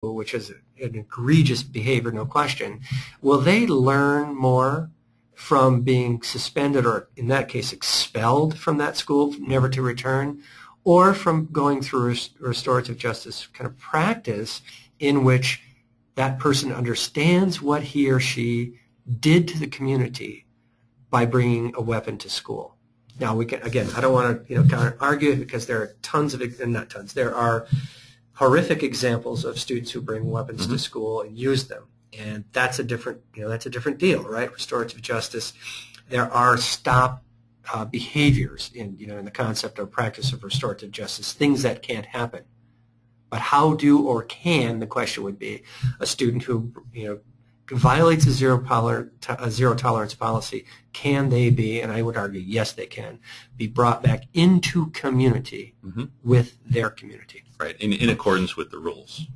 which is an egregious behavior, no question, will they learn more from being suspended or, in that case, expelled from that school, never to return, or from going through restorative justice kind of practice in which that person understands what he or she did to the community by bringing a weapon to school? Now, we can, again, I don't want to kind of argue because there are tons of, not tons, there are horrific examples of students who bring weapons to school and use them. And that's a different, that's a different deal, right? Restorative justice. There are stop behaviors in the concept or practice of restorative justice, things that can't happen. But how do or can, the question would be, a student who violates a zero tolerance policy, can they be, and I would argue yes they can, be brought back into community with their community. Right, in accordance with the rules,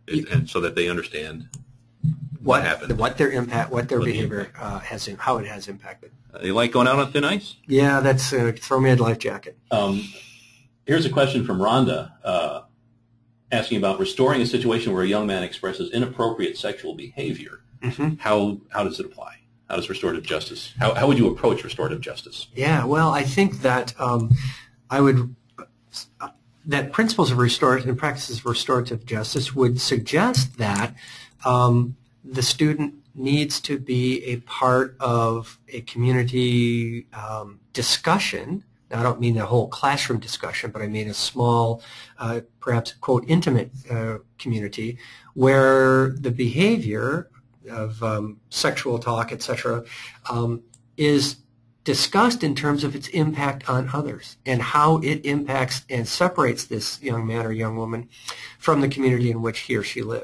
and so that they understand what happened, what their impact, what their behavior has, how it has impacted. You like going out on thin ice? Yeah, that's throw me a life jacket. Here's a question from Rhonda asking about restoring a situation where a young man expresses inappropriate sexual behavior. How does it apply? How does restorative justice? How would you approach restorative justice? Yeah, well, I think that that principles of restorative and practices of restorative justice would suggest that the student needs to be a part of a community discussion. Now, I don't mean a whole classroom discussion, but I mean a small, perhaps, quote, intimate community where the behavior of sexual talk, etc., is discussed in terms of its impact on others and how it impacts and separates this young man or young woman from the community in which he or she lives.